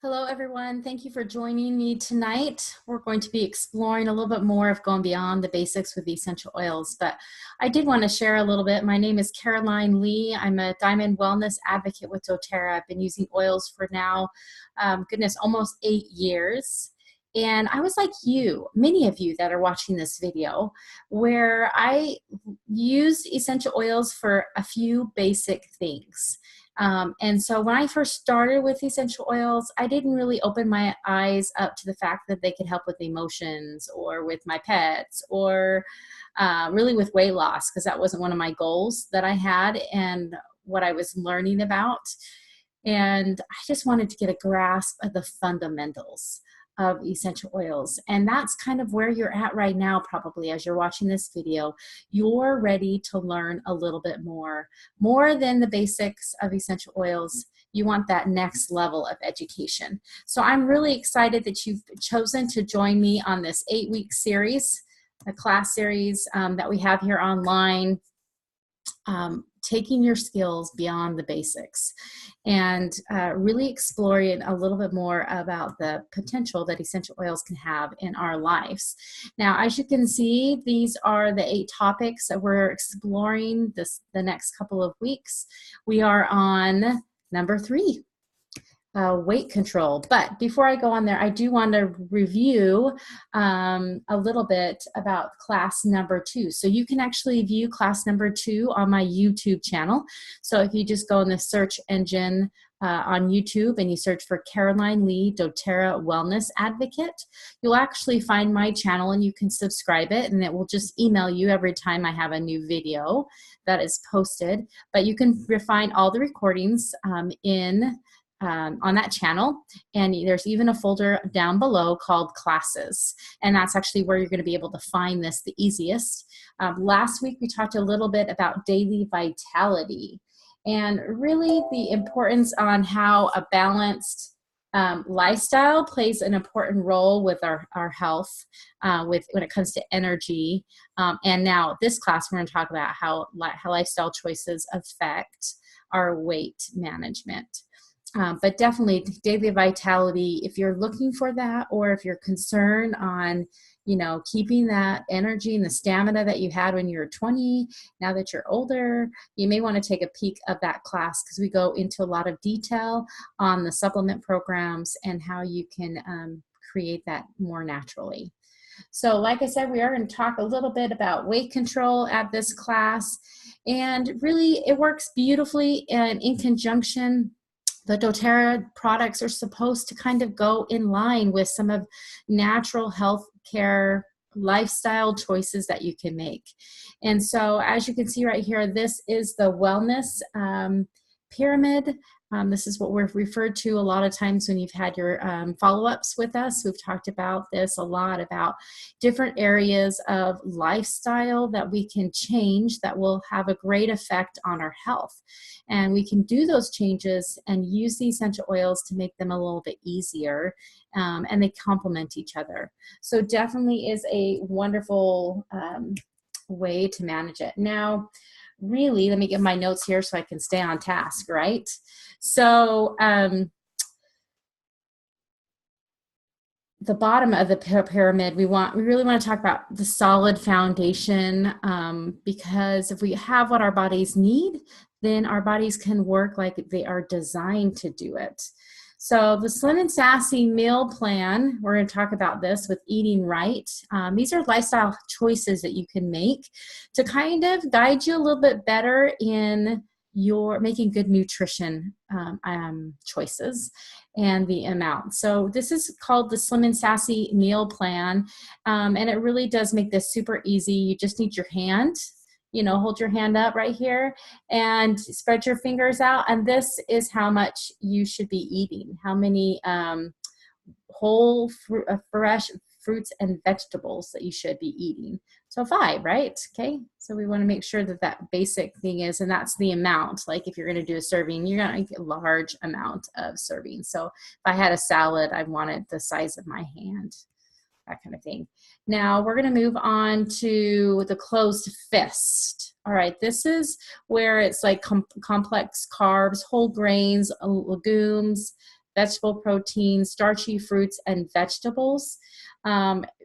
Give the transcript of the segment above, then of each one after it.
Hello, everyone. Thank you for joining me tonight. We're going to be exploring a little bit more of going beyond the basics with essential oils, but I did want to share a little bit. My name is Caroline Lee. I'm a Diamond Wellness Advocate with doTERRA. I've been using oils for now, goodness, almost 8 years. And I was like you, many of you that are watching this video, where I used essential oils for a few basic things. And so when I first started with essential oils, I didn't really open my eyes up to the fact that they could help with emotions or with my pets or really with weight loss, because that wasn't one of my goals that I had and what I was learning about. And I just wanted to get a grasp of the fundamentals of essential oils. And that's kind of where you're at right now, probably as you're watching this video. You're ready to learn a little bit more than the basics of essential oils. You want that next level of education. So I'm really excited that you've chosen to join me on this 8-week series, a class series that we have here online. Taking your skills beyond the basics and really exploring a little bit more about the potential that essential oils can have in our lives. Now, as you can see, these are the 8 topics that we're exploring the next couple of weeks. We are on number 3. Weight control. But before I go on there, I do want to review a little bit about class number 2. So you can actually view class number 2 on my YouTube channel. So if you just go in the search engine on YouTube and you search for Caroline Lee doTERRA Wellness Advocate, you'll actually find my channel and you can subscribe it, and it will just email you every time I have a new video that is posted. But you can find all the recordings on that channel, and there's even a folder down below called classes, and that's actually where you're going to be able to find this the easiest. Last week we talked a little bit about daily vitality and really the importance on how a balanced lifestyle plays an important role with our health when it comes to energy. And now this class we're going to talk about how lifestyle choices affect our weight management. But definitely daily vitality, if you're looking for that, or if you're concerned on, keeping that energy and the stamina that you had when you were 20, now that you're older, you may want to take a peek of that class, because we go into a lot of detail on the supplement programs and how you can create that more naturally. So like I said, we are going to talk a little bit about weight control at this class, and really it works beautifully and in conjunction. The doTERRA products are supposed to kind of go in line with some of natural health care lifestyle choices that you can make. And so as you can see right here, this is the wellness pyramid. This is what we've referred to a lot of times when you've had your follow-ups with us. We've talked about this a lot, about different areas of lifestyle that we can change that will have a great effect on our health. And we can do those changes and use the essential oils to make them a little bit easier, and they complement each other. So definitely is a wonderful way to manage it. Now, really, let me get my notes here so I can stay on task, right? So the bottom of the pyramid, we really want to talk about the solid foundation, because if we have what our bodies need, then our bodies can work like they are designed to do it. So the Slim and Sassy meal plan, we're going to talk about this with eating right. These are lifestyle choices that you can make to kind of guide you a little bit better in your making good nutrition choices and the amount. So this is called the Slim and Sassy meal plan, and it really does make this super easy. You just need your hand. Hold your hand up right here and spread your fingers out. And this is how much you should be eating. How many whole fresh fruits and vegetables that you should be eating. So 5, right? Okay. So we want to make sure that that basic thing is, and that's the amount. Like if you're going to do a serving, you're going to get a large amount of serving. So if I had a salad, I want it the size of my hand. That kind of thing. Now we're going to move on to the closed fist. All right, this is where it's like complex carbs, whole grains, legumes, vegetable protein, starchy fruits and vegetables.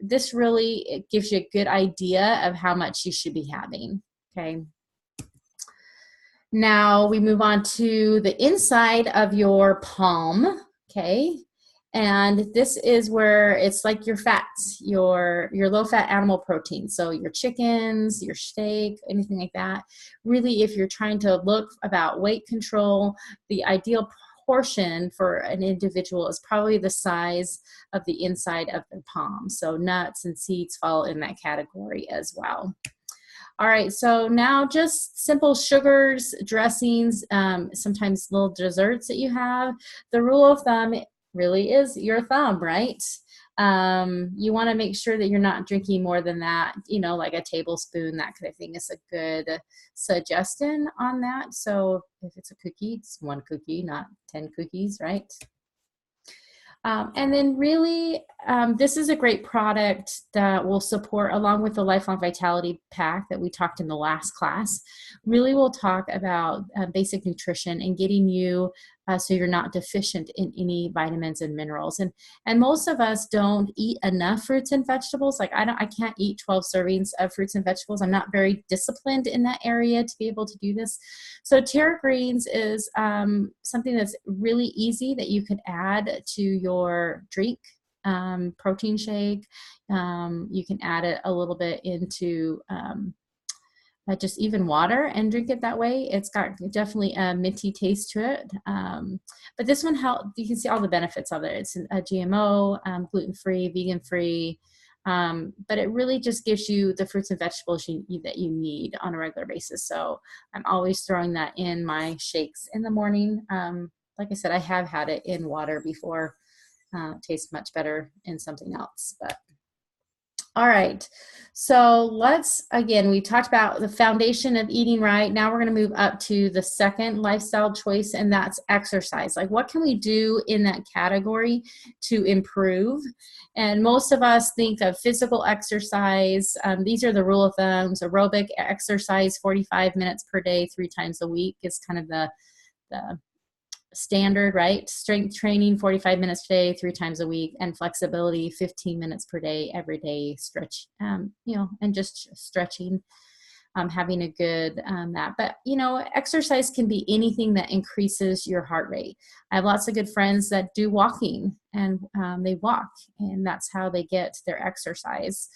This really, it gives you a good idea of how much you should be having, okay? Now we move on to the inside of your palm, okay? And this is where it's like your fats, your low-fat animal protein. So your chickens, your steak, anything like that. Really, if you're trying to look about weight control, the ideal portion for an individual is probably the size of the inside of their palm. So nuts and seeds fall in that category as well. All right, so now just simple sugars, dressings, sometimes little desserts that you have. The rule of thumb really is your thumb, right? You want to make sure that you're not drinking more than that, you know, like a tablespoon, that kind of thing is a good suggestion on that. So if it's a cookie, it's 1 cookie, not 10 cookies, right? And then really, this is a great product that will support, along with the Lifelong Vitality Pack that we talked in the last class, really will talk about basic nutrition and getting you so you're not deficient in any vitamins and minerals. And most of us don't eat enough fruits and vegetables. Like I can't eat 12 servings of fruits and vegetables. I'm not very disciplined in that area to be able to do this. So Terra Greens is something that's really easy that you could add to your drink, protein shake. You can add it a little bit into just even water and drink it that way. It's got definitely a minty taste to it. But this one, you can see all the benefits of it. It's a GMO, gluten-free, vegan-free, but it really just gives you the fruits and vegetables that you need on a regular basis. So I'm always throwing that in my shakes in the morning. Like I said, I have had it in water before. It tastes much better in something else, but all right, so again, we talked about the foundation of eating right. Now we're going to move up to the second lifestyle choice, and that's exercise. Like, what can we do in that category to improve? And most of us think of physical exercise. These are the rule of thumbs. Aerobic exercise, 45 minutes per day, 3 times a week is kind of the standard, right? Strength training, 45 minutes a day, 3 times a week, and flexibility, 15 minutes per day, every day. Stretch, you know, and just stretching, having a good that. But, you know, exercise can be anything that increases your heart rate. I have lots of good friends that do walking, and they walk, and that's how they get their exercise.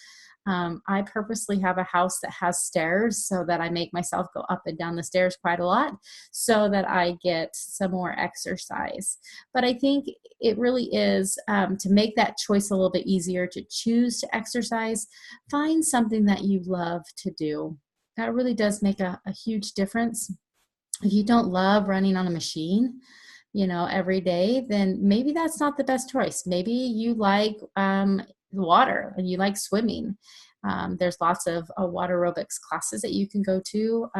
I purposely have a house that has stairs so that I make myself go up and down the stairs quite a lot so that I get some more exercise. But I think it really is to make that choice a little bit easier to choose to exercise. Find something that you love to do. That really does make a huge difference. If you don't love running on a machine, you know, every day, then maybe that's not the best choice. Maybe you like water and you like swimming. There's lots of water aerobics classes that you can go to.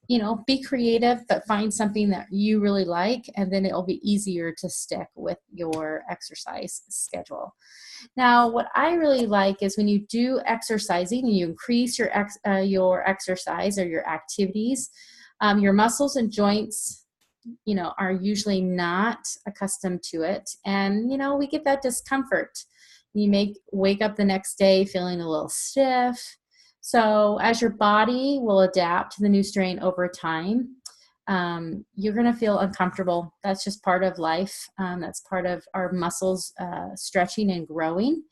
You know, be creative, but find something that you really like, and then it'll be easier to stick with your exercise schedule. Now, what I really like is when you do exercising and you increase your exercise or your activities, your muscles and joints, you know, are usually not accustomed to it. And, you know, we get that discomfort. You wake up the next day feeling a little stiff. So as your body will adapt to the new strain over time, you're going to feel uncomfortable. That's just part of life. That's part of our muscles stretching and growing.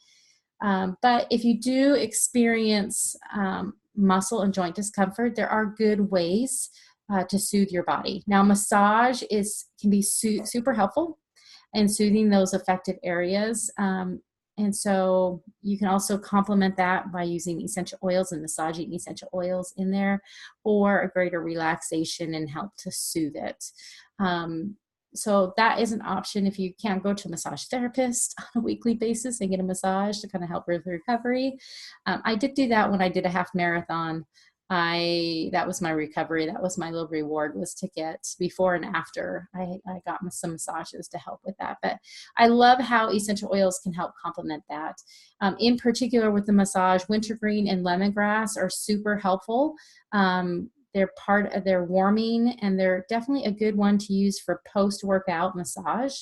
But if you do experience muscle and joint discomfort, there are good ways to soothe your body. Now, massage can be super helpful in soothing those affected areas. And so you can also complement that by using essential oils and massaging essential oils in there, or a greater relaxation and help to soothe it. So that is an option if you can't go to a massage therapist on a weekly basis and get a massage to kind of help with recovery. I did do that when I did a half marathon. That was my recovery. That was my little reward, was to get before and after. I got some massages to help with that. But I love how essential oils can help complement that. In particular with the massage, wintergreen and lemongrass are super helpful. they're warming, and they're definitely a good one to use for post-workout massage.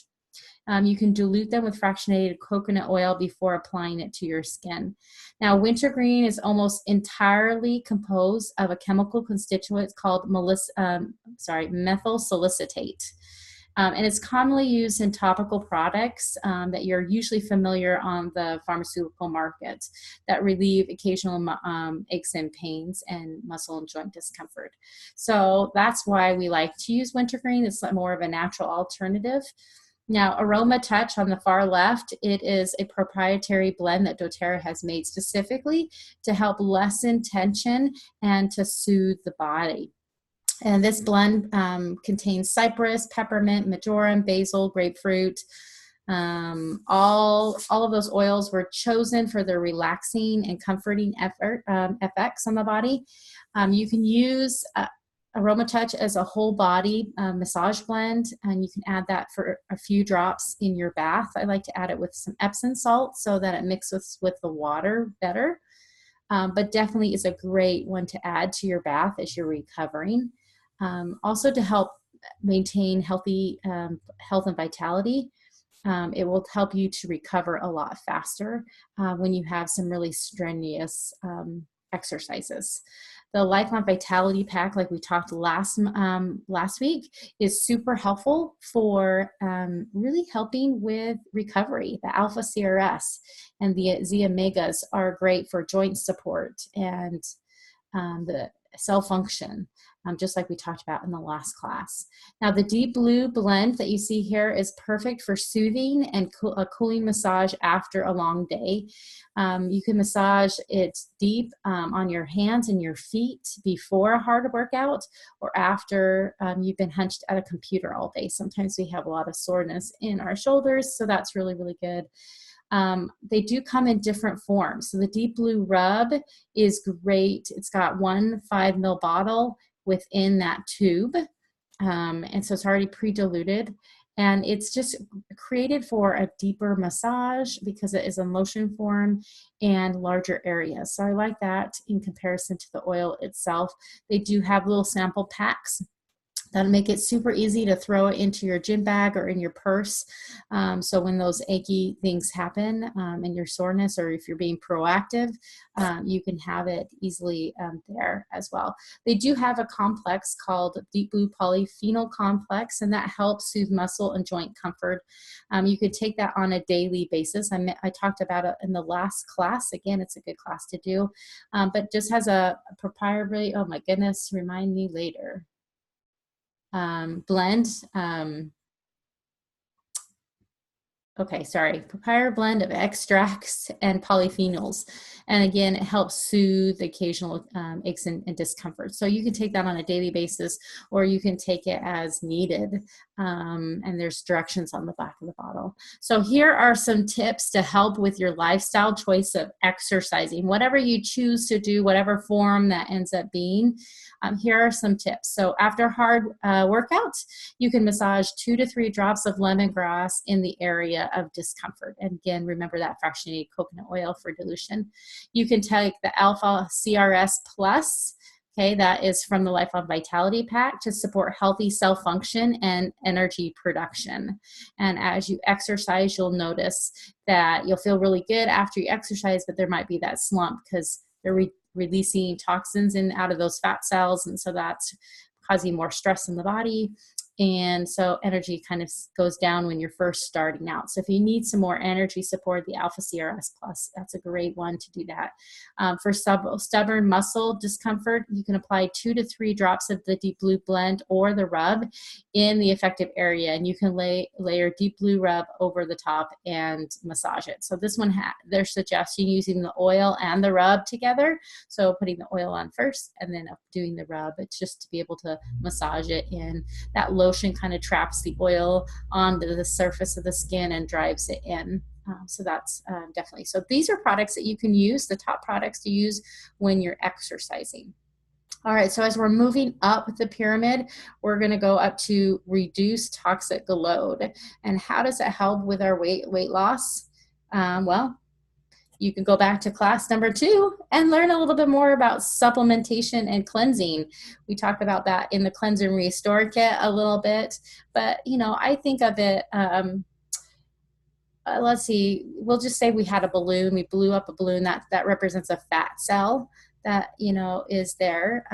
You can dilute them with fractionated coconut oil before applying it to your skin. Now, wintergreen is almost entirely composed of a chemical constituent called methyl salicylate. And it's commonly used in topical products that you're usually familiar on the pharmaceutical market that relieve occasional aches and pains and muscle and joint discomfort. So that's why we like to use wintergreen. It's more of a natural alternative. Now, Aroma Touch on the far left, it is a proprietary blend that doTERRA has made specifically to help lessen tension and to soothe the body. And this blend contains cypress, peppermint, marjoram, basil, grapefruit. All of those oils were chosen for their relaxing and comforting effects on the body. You can use Aroma Touch as a whole body massage blend, and you can add that for a few drops in your bath. I like to add it with some Epsom salt so that it mixes with the water better. But definitely is a great one to add to your bath as you're recovering. Also to help maintain healthy health and vitality. It will help you to recover a lot faster when you have some really strenuous exercises. The Lifelong Vitality Pack, like we talked last week, is super helpful for really helping with recovery. The Alpha CRS and the Z Omegas are great for joint support and the cell function, just like we talked about in the last class. Now, the Deep Blue blend that you see here is perfect for soothing and a cooling massage after a long day. You can massage it deep on your hands and your feet before a hard workout or after you've been hunched at a computer all day. Sometimes we have a lot of soreness in our shoulders, so that's really, really good. They do come in different forms. So the Deep Blue Rub is great. It's got 1 5 ml bottle within that tube. And so it's already pre-diluted. And it's just created for a deeper massage because it is in lotion form and larger areas. So I like that in comparison to the oil itself. They do have little sample packs that'll make it super easy to throw it into your gym bag or in your purse. So when those achy things happen and your soreness, or if you're being proactive, you can have it easily there as well. They do have a complex called Deep Blue Polyphenol Complex, and that helps soothe muscle and joint comfort. You could take that on a daily basis. I talked about it in the last class. Again, it's a good class to do, but just has a proprietary, oh my goodness, remind me later. Blend. Proprietary blend of extracts and polyphenols. And again, it helps soothe the occasional aches and discomfort. So you can take that on a daily basis, or you can take it as needed. And there's directions on the back of the bottle. So here are some tips to help with your lifestyle choice of exercising. Whatever you choose to do, whatever form that ends up being, here are some tips. So after a hard workout, you can massage 2 to 3 drops of lemongrass in the area of discomfort. And again, remember that fractionated coconut oil for dilution. You can take the Alpha CRS Plus, okay, that is from the Lifelong Vitality Pack, to support healthy cell function and energy production. And as you exercise, you'll notice that you'll feel really good after you exercise, but there might be that slump because they're releasing toxins in out of those fat cells, and so that's causing more stress in the body. And so energy kind of goes down when you're first starting out. So if you need some more energy support, the Alpha CRS Plus, that's a great one to do that. For stubborn muscle discomfort, you can apply 2 to 3 drops of the Deep Blue blend or the rub in the affected area. And you can layer Deep Blue rub over the top and massage it. So this one, they're suggesting using the oil and the rub together. So putting the oil on first and then doing the rub. It's just to be able to massage it in. That lotion kind of traps the oil onto the surface of the skin and drives it in. So that's definitely. So these are products that you can use, the top products to use when you're exercising. All right, so as we're moving up the pyramid, we're going to go up to reduce toxic load. And how does that help with our weight loss? Well, you can go back to class number 2 and learn a little bit more about supplementation and cleansing. We talked about that in the Cleanse and Restore kit a little bit, but you know, I think of it, let's see, we'll just say we had a balloon, we blew up a balloon, that represents a fat cell that, you know, is there.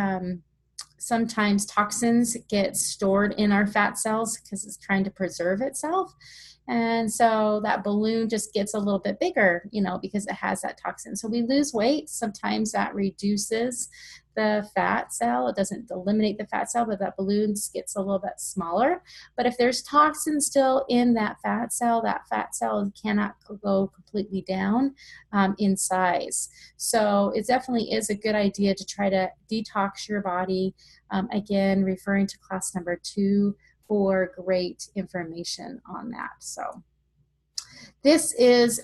Sometimes toxins get stored in our fat cells because it's trying to preserve itself. And so that balloon just gets a little bit bigger, you know, because it has that toxin. So we lose weight. Sometimes that reduces the fat cell. It doesn't eliminate the fat cell, but that balloon gets a little bit smaller. But if there's toxin still in that fat cell cannot go completely down in size. So it definitely is a good idea to try to detox your body. Again, referring to class number 2 for great information on that. So this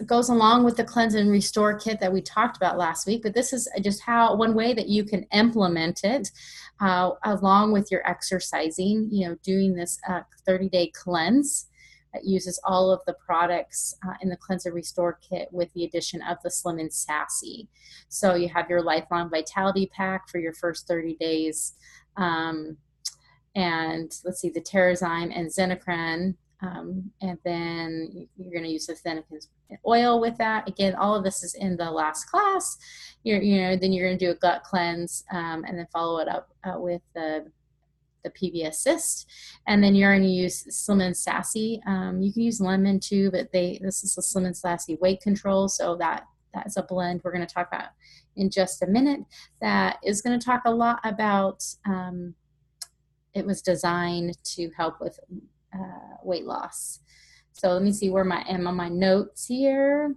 goes along with the Cleanse and Restore kit that we talked about last week, but this is just one way that you can implement it along with your exercising, you know, doing this 30-day cleanse that uses all of the products in the Cleanse and Restore kit with the addition of the Slim and Sassy. So you have your Lifelong Vitality Pack for your first 30 days. And let's see, the Terrazyme and Xenocran, and then you're going to use the Xenocran oil with that. Again, all of this is in the last class. Then you're going to do a gut cleanse, and then follow it up with the PB Assist, and then you're going to use Slim and Sassy. You can use lemon too, but this is a Slim and Sassy weight control, so that's a blend we're going to talk about in just a minute. That is going to talk a lot about. It was designed to help with weight loss. So let me see where I am on my notes here.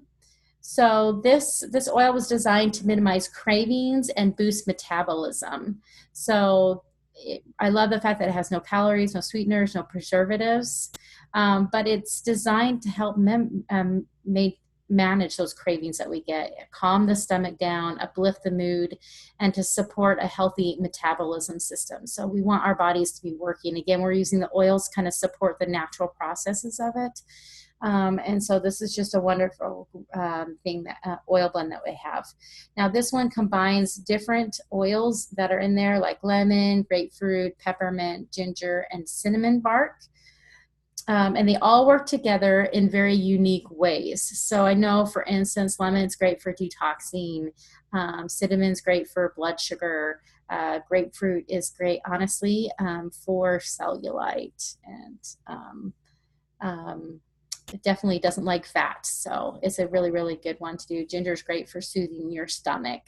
So this oil was designed to minimize cravings and boost metabolism. So I love the fact that it has no calories, no sweeteners, no preservatives, but it's designed to help manage those cravings that we get, calm the stomach down, uplift the mood, and to support a healthy metabolism system. So we want our bodies to be working. Again, we're using the oils kind of support the natural processes of it. And so this is just a wonderful oil blend that we have. Now this one combines different oils that are in there, like lemon, grapefruit, peppermint, ginger, and cinnamon bark. And they all work together in very unique ways. So I know, for instance, lemon's great for detoxing. Cinnamon's great for blood sugar. Grapefruit is great, honestly, for cellulite. And it definitely doesn't like fat. So it's a really, really good one to do. Ginger's great for soothing your stomach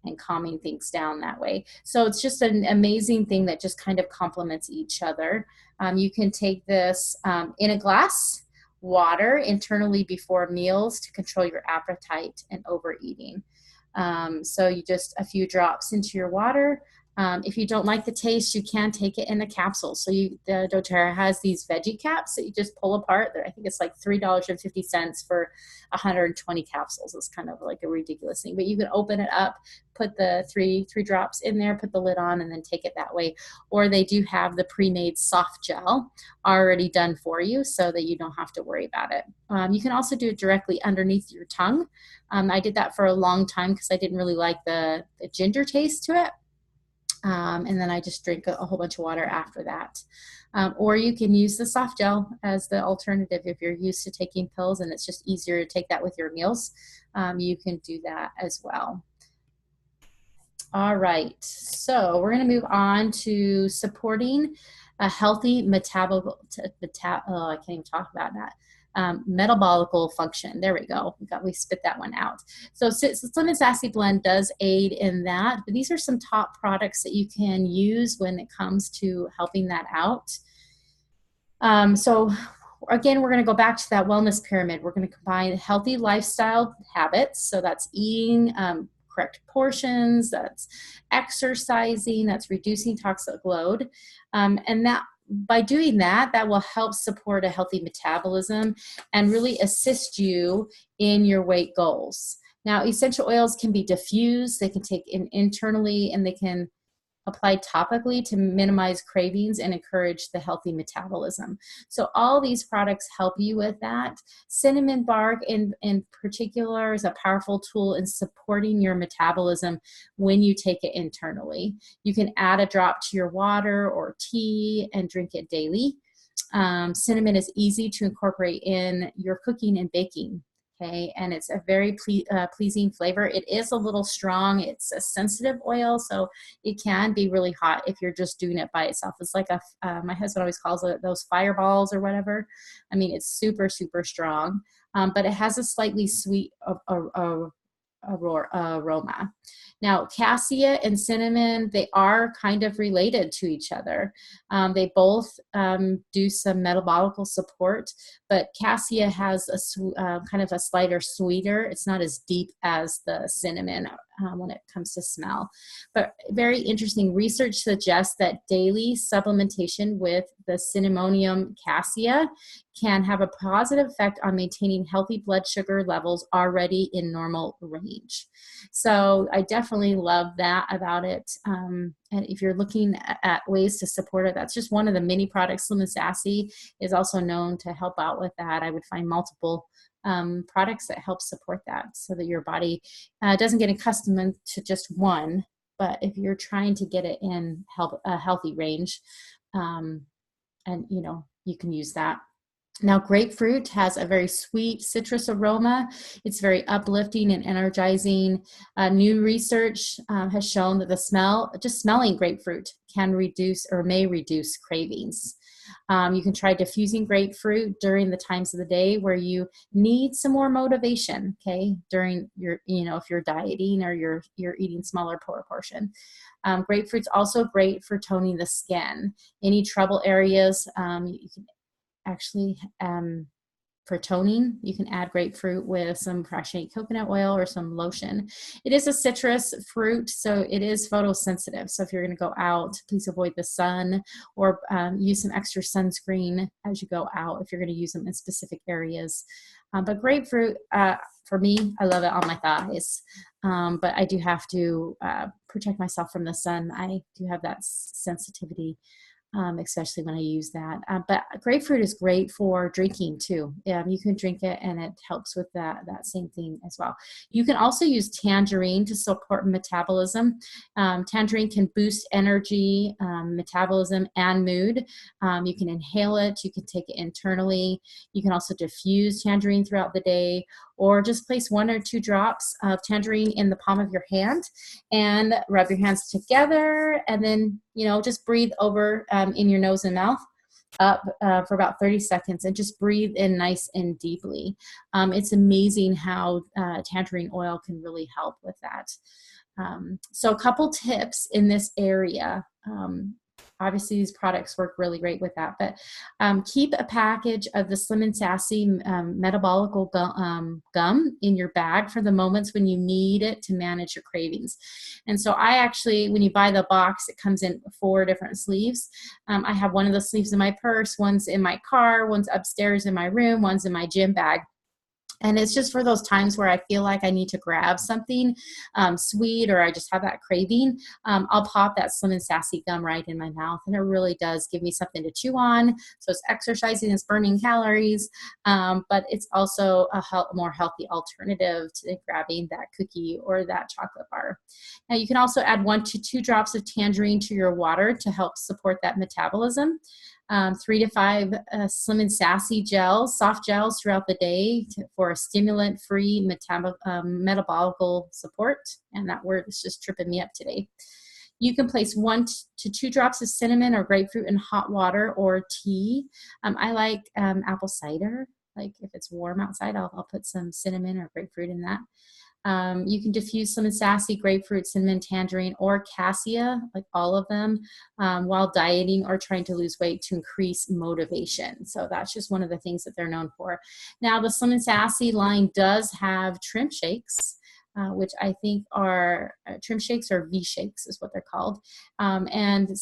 and calming things down that way. So it's just an amazing thing that just kind of complements each other. You can take this in a glass, water internally before meals to control your appetite and overeating. So you just a few drops into your water. If you don't like the taste, you can take it in a capsule. So the doTERRA has these veggie caps that you just pull apart. I think it's like $3.50 for 120 capsules. It's kind of like a ridiculous thing, but you can open it up, put the three drops in there, put the lid on, and then take it that way. Or they do have the pre-made soft gel already done for you so that you don't have to worry about it. You can also do it directly underneath your tongue. I did that for a long time because I didn't really like the ginger taste to it. And then I just drink a whole bunch of water after that. Or you can use the soft gel as the alternative if you're used to taking pills and it's just easier to take that with your meals. You can do that as well. All right, so we're going to move on to supporting a healthy metabolical, I can't even talk about that. Metabolical function. There we go. We spit that one out. So Slim and Sassy Blend does aid in that, but these are some top products that you can use when it comes to helping that out. So again, we're going to go back to that wellness pyramid. We're going to combine healthy lifestyle habits. So that's eating correct portions, that's exercising, that's reducing toxic load. And that by doing that, that will help support a healthy metabolism and really assist you in your weight goals. Now, essential oils can be diffused. They can take in internally, and they can applied topically to minimize cravings and encourage the healthy metabolism. So all these products help you with that. Cinnamon bark in particular is a powerful tool in supporting your metabolism when you take it internally. You can add a drop to your water or tea and drink it daily. Cinnamon is easy to incorporate in your cooking and baking. Okay, and it's a very pleasing flavor. It is a little strong. It's a sensitive oil, so it can be really hot if you're just doing it by itself. It's like my husband always calls it those fireballs or whatever. I mean, it's super, super strong, but it has a slightly sweet aroma. Now, cassia and cinnamon, they are kind of related to each other. They both do some metabolical support, but cassia has a kind of a slighter sweeter. It's not as deep as the cinnamon when it comes to smell. But very interesting research suggests that daily supplementation with the cinnamonium cassia can have a positive effect on maintaining healthy blood sugar levels already in normal range. So I definitely love that about it. And if you're looking at ways to support it, that's just one of the many products. Slim and Sassy is also known to help out with that. I would find multiple products that help support that so that your body doesn't get accustomed to just one. But if you're trying to get it in a healthy range, and you can use that. Now, grapefruit has a very sweet citrus aroma. It's very uplifting and energizing. New research has shown that just smelling grapefruit can reduce or may reduce cravings. You can try diffusing grapefruit during the times of the day where you need some more motivation, okay, during your, if you're dieting or you're eating smaller portion. Grapefruit's also great for toning the skin. Any trouble areas, you can actually, for toning, you can add grapefruit with some fractionated coconut oil or some lotion. It is a citrus fruit, so it is photosensitive. So if you're going to go out, please avoid the sun or use some extra sunscreen as you go out if you're going to use them in specific areas. But grapefruit, for me, I love it on my thighs. But I do have to protect myself from the sun. I do have that sensitivity. Especially when I use that. But grapefruit is great for drinking too. You can drink it and it helps with that same thing as well. You can also use tangerine to support metabolism. Tangerine can boost energy, metabolism, and mood. You can inhale it. You can take it internally. You can also diffuse tangerine throughout the day, or just place 1 or 2 drops of tangerine in the palm of your hand and rub your hands together, and then, just breathe over in your nose and mouth up for about 30 seconds and just breathe in nice and deeply. It's amazing how tangerine oil can really help with that. So a couple tips in this area. Obviously, these products work really great with that, but keep a package of the Slim and Sassy metabolical gum in your bag for the moments when you need it to manage your cravings. And so I actually, when you buy the box, it comes in 4 different sleeves. I have one of the sleeves in my purse, one's in my car, one's upstairs in my room, one's in my gym bag. And it's just for those times where I feel like I need to grab something sweet, or I just have that craving. I'll pop that Slim and Sassy gum right in my mouth, and it really does give me something to chew on. So it's exercising, it's burning calories, but it's also a more healthy alternative to grabbing that cookie or that chocolate bar. Now, you can also add 1 to 2 drops of tangerine to your water to help support that metabolism. 3 to 5 Slim and Sassy gels, soft gels throughout the day for a stimulant-free metabolical support. And that word is just tripping me up today. You can place 1 to 2 drops of cinnamon or grapefruit in hot water or tea. I like apple cider. Like if it's warm outside, I'll put some cinnamon or grapefruit in that. You can diffuse Slim and Sassy, grapefruit, cinnamon, tangerine, or cassia, like all of them, while dieting or trying to lose weight to increase motivation. So that's just one of the things that they're known for. Now, the Slim and Sassy line does have trim shakes, which I think are trim shakes or V shakes is what they're called. And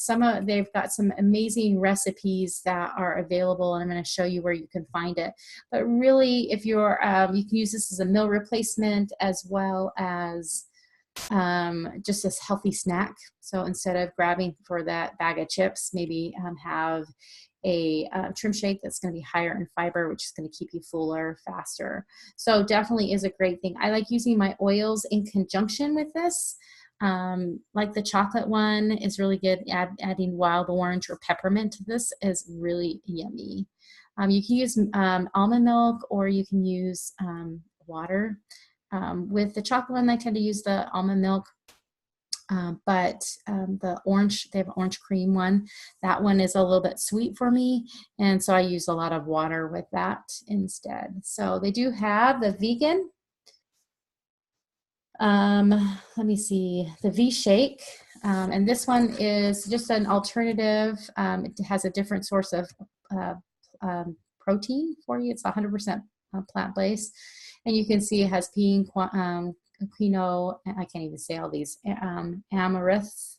they've got some amazing recipes that are available, and I'm going to show you where you can find it. But really, if you're, you can use this as a meal replacement as well as just a healthy snack. So instead of grabbing for that bag of chips, maybe have a trim shake that's going to be higher in fiber, which is going to keep you fuller faster. So definitely is a great thing. I like using my oils in conjunction with this. Like the chocolate one is really good. Adding wild orange or peppermint to this is really yummy. You can use almond milk, or you can use water. With the chocolate one, I tend to use the almond milk. But the orange, they have an orange cream one. That one is a little bit sweet for me, and so I use a lot of water with that instead. So they do have the vegan, let me see, the V-Shake, and this one is just an alternative. It has a different source of protein for you. It's 100% plant-based, and you can see it has quinoa, I can't even say all these, amaranth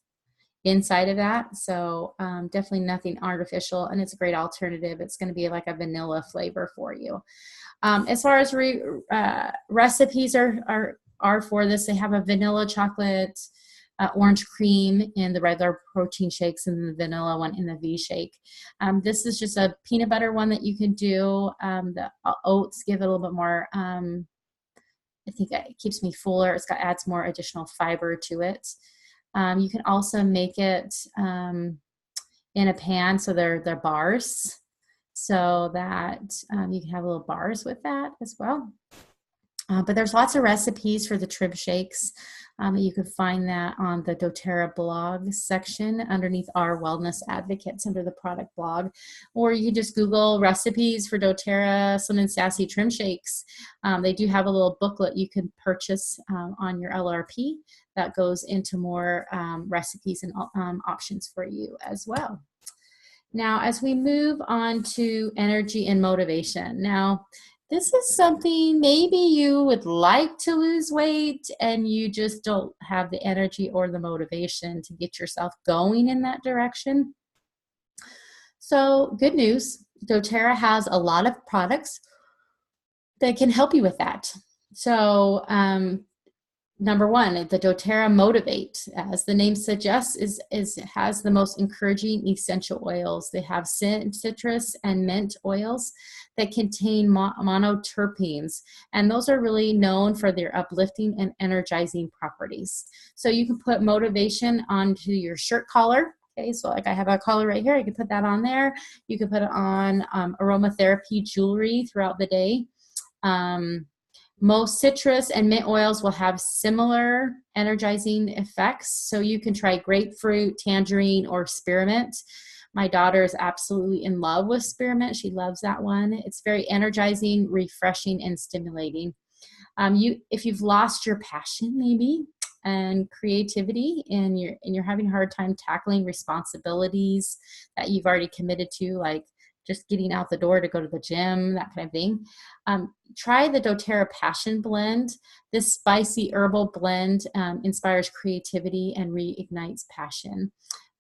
inside of that. So definitely nothing artificial, and it's a great alternative. It's going to be like a vanilla flavor for you. As far as recipes are for this, they have a vanilla chocolate, orange cream in the regular protein shakes, and the vanilla one in the V-Shake. This is just a peanut butter one that you can do. The oats give it a little bit more, I think it keeps me fuller. Adds more additional fiber to it. You can also make it in a pan, so they're bars, so that you can have little bars with that as well. But there's lots of recipes for the trim shakes. You can find that on the doTERRA blog section underneath our wellness advocates under the product blog, or you can just Google recipes for doTERRA Slim and Sassy trim shakes. They do have a little booklet you can purchase on your LRP that goes into more recipes and options for you as well. Now, as we move on to energy and motivation. Now, this is something maybe you would like to lose weight and you just don't have the energy or the motivation to get yourself going in that direction. So good news, doTERRA has a lot of products that can help you with that. So number one, the doTERRA Motivate, as the name suggests, has the most encouraging essential oils. They have citrus and mint oils that contain monoterpenes, and those are really known for their uplifting and energizing properties. So you can put motivation onto your shirt collar. Okay, so like I have a collar right here, I can put that on there. You can put it on aromatherapy jewelry throughout the day. Most citrus and mint oils will have similar energizing effects. So you can try grapefruit, tangerine, or spearmint. My daughter is absolutely in love with spearmint. She loves that one. It's very energizing, refreshing, and stimulating. If you've lost your passion maybe and creativity, and you're having a hard time tackling responsibilities that you've already committed to, like just getting out the door to go to the gym, that kind of thing, try the doTERRA Passion Blend. This spicy herbal blend inspires creativity and reignites passion.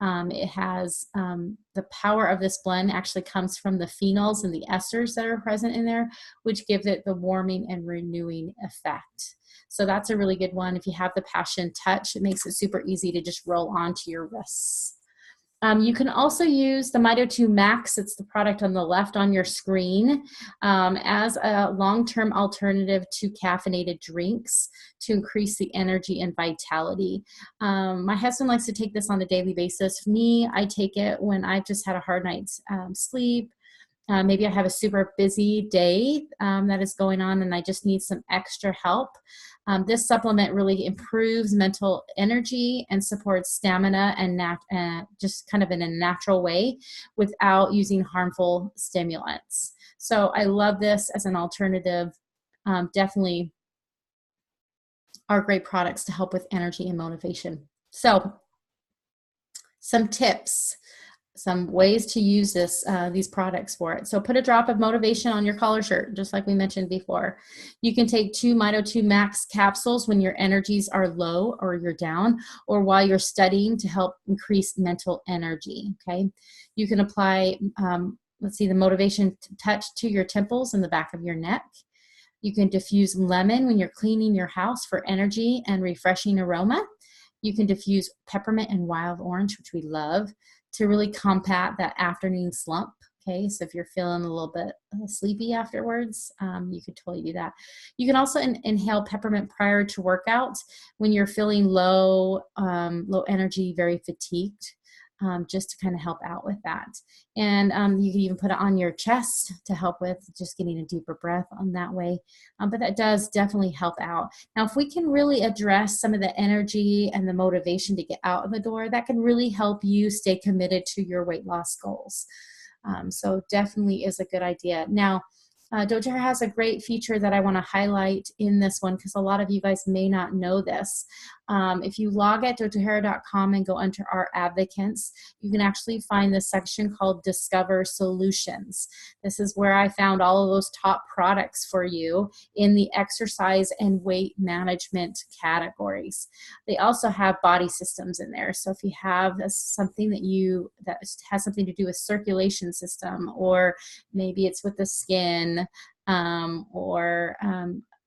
It has the power of this blend actually comes from the phenols and the esters that are present in there, which give it the warming and renewing effect. So that's a really good one. If you have the Passion Touch, it makes it super easy to just roll onto your wrists. You can also use the Mito 2 Max, it's the product on the left on your screen, as a long-term alternative to caffeinated drinks to increase the energy and vitality. My husband likes to take this on a daily basis. For me, I take it when I've just had a hard night's sleep. Maybe I have a super busy day that is going on and I just need some extra help. This supplement really improves mental energy and supports stamina and just kind of in a natural way without using harmful stimulants. So I love this as an alternative. Definitely are great products to help with energy and motivation. So some tips. Some ways to use these products for it. So put a drop of motivation on your collar shirt, just like we mentioned before. You can take 2 Mito 2 Max capsules when your energies are low or you're down, or while you're studying to help increase mental energy, okay? You can apply, the Motivation Touch to your temples and the back of your neck. You can diffuse lemon when you're cleaning your house for energy and refreshing aroma. You can diffuse peppermint and wild orange, which we love, to really combat that afternoon slump. Okay, so if you're feeling a little bit sleepy afterwards, you could totally do that. You can also inhale peppermint prior to workouts when you're feeling low, low energy, very fatigued, just to kind of help out with that. And you can even put it on your chest to help with just getting a deeper breath on that way. But that does definitely help out. Now, if we can really address some of the energy and the motivation to get out of the door, that can really help you stay committed to your weight loss goals. So definitely is a good idea. Now, doTERRA has a great feature that I want to highlight in this one because a lot of you guys may not know this. If you log at doTERRA.com and go under our advocates, you can actually find this section called Discover Solutions. This is where I found all of those top products for you in the exercise and weight management categories. They also have body systems in there. So if you have something that has something to do with circulation system, or maybe it's with the skin, or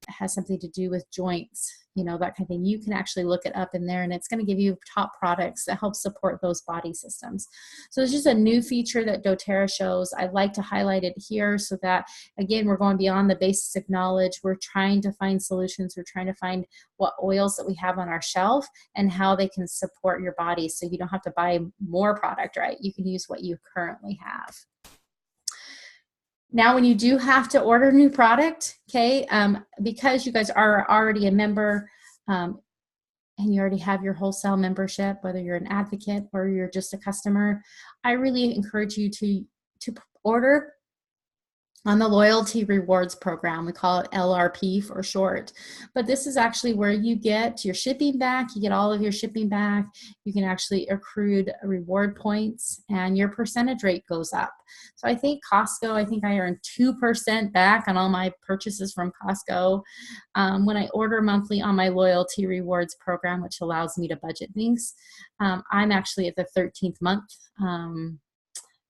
has something to do with joints, that kind of thing, you can actually look it up in there, and it's going to give you top products that help support those body systems. So it's just a new feature that doTERRA shows. I'd like to highlight it here so that, again, we're going beyond the basic knowledge. We're trying to find solutions. We're trying to find what oils that we have on our shelf and how they can support your body, so you don't have to buy more product, right? You can use what you currently have. Now, when you do have to order new product, okay, because you guys are already a member, and you already have your wholesale membership, whether you're an advocate or you're just a customer, I really encourage you to order on the loyalty rewards program. We call it LRP for short, but this is actually where you get your shipping back. You get all of your shipping back. You can actually accrue reward points, and your percentage rate goes up. So I think Costco, I earn 2% back on all my purchases from Costco when I order monthly on my loyalty rewards program, which allows me to budget things. I'm actually at the 13th month, and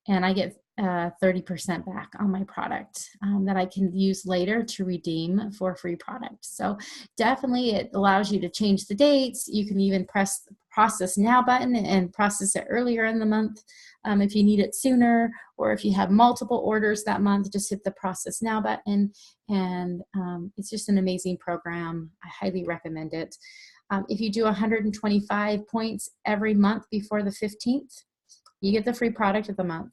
I get 30% back on my product that I can use later to redeem for free product. So definitely it allows you to change the dates. You can even press the process now button and process it earlier in the month. If you need it sooner, or if you have multiple orders that month, just hit the process now button. And it's just an amazing program. I highly recommend it. If you do 125 points every month before the 15th, you get the free product of the month.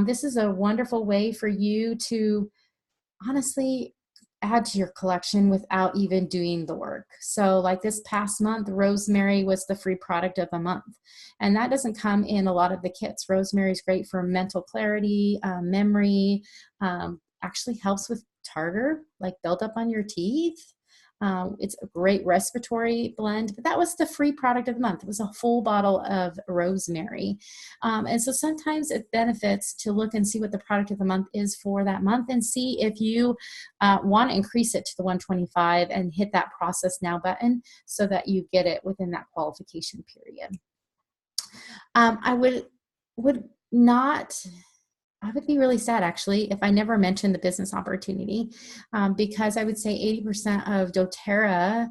This is a wonderful way for you to honestly add to your collection without even doing the work. So like this past month, rosemary was the free product of the month. And that doesn't come in a lot of the kits. Rosemary is great for mental clarity, memory, actually helps with tartar, like buildup on your teeth. It's a great respiratory blend, but that was the free product of the month. It was a full bottle of rosemary. And so sometimes it benefits to look and see what the product of the month is for that month, and see if you want to increase it to the 125 and hit that process now button so that you get it within that qualification period. I would be really sad, actually, if I never mentioned the business opportunity, because I would say 80% of doTERRA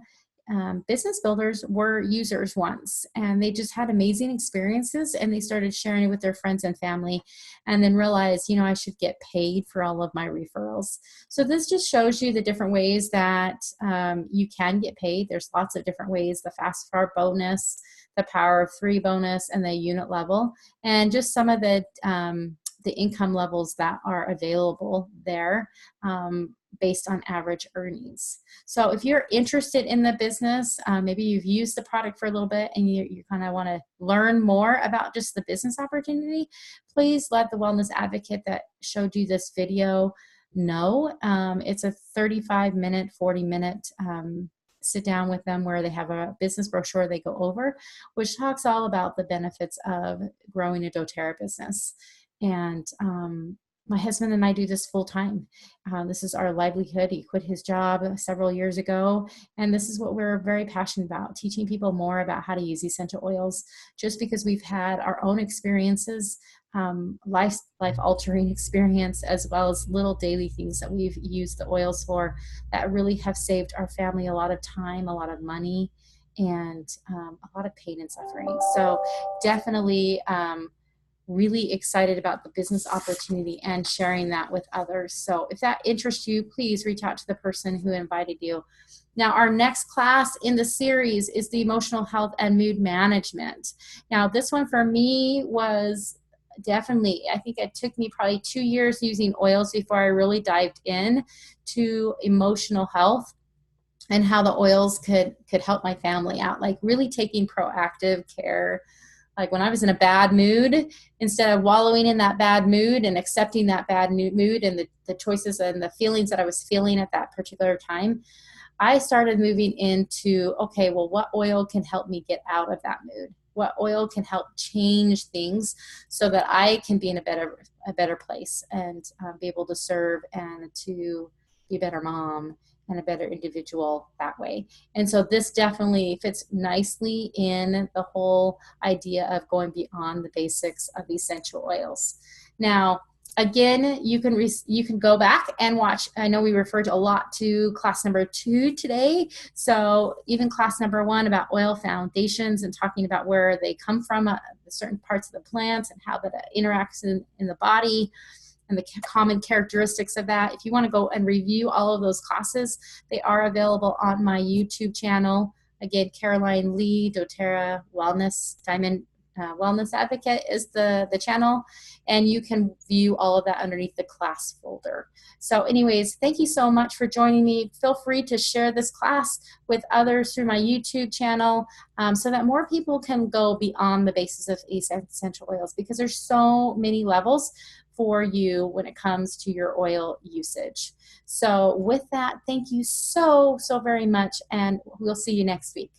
business builders were users once, and they just had amazing experiences, and they started sharing it with their friends and family, and then realized, I should get paid for all of my referrals. So this just shows you the different ways that you can get paid. There's lots of different ways: the fast FAR bonus, the power of 3 bonus, and the unit level, and just some of the income levels that are available there based on average earnings. So if you're interested in the business, maybe you've used the product for a little bit and you kind of want to learn more about just the business opportunity, please let the wellness advocate that showed you this video know. It's a 35-minute, 40-minute sit down with them where they have a business brochure they go over, which talks all about the benefits of growing a doTERRA business. And My husband and I do this full time. This is our livelihood. He quit his job several years ago, and this is what we're very passionate about, teaching people more about how to use essential oils, just because we've had our own experiences, life-altering experience, as well as little daily things that we've used the oils for that really have saved our family a lot of time, a lot of money, and a lot of pain and suffering. So definitely really excited about the business opportunity and sharing that with others. So if that interests you, please reach out to the person who invited you. Now, our next class in the series is the emotional health and mood management. Now, this one for me was definitely, I think it took me probably 2 years using oils before I really dived in to emotional health and how the oils could help my family out, like really taking proactive care. Like when I was in a bad mood, instead of wallowing in that bad mood and accepting that bad mood and the choices and the feelings that I was feeling at that particular time, I started moving into, okay, well, what oil can help me get out of that mood? What oil can help change things so that I can be in a better place and be able to serve and to be a better mom and a better individual that way. And so this definitely fits nicely in the whole idea of going beyond the basics of essential oils. Now, again, you can go back and watch. I know we referred a lot to class number 2 today. So even class number 1 about oil foundations and talking about where they come from, certain parts of the plants and how that interacts in the body, and the common characteristics of that. If you want to go and review all of those classes, they are available on my YouTube channel. Again, Caroline Lee, doTERRA Wellness Diamond Wellness Advocate is the channel, and you can view all of that underneath the class folder. So anyways, thank you so much for joining me. Feel free to share this class with others through my YouTube channel so that more people can go beyond the basis of essential oils, because there's so many levels for you when it comes to your oil usage. So with that, thank you so very much, and we'll see you next week.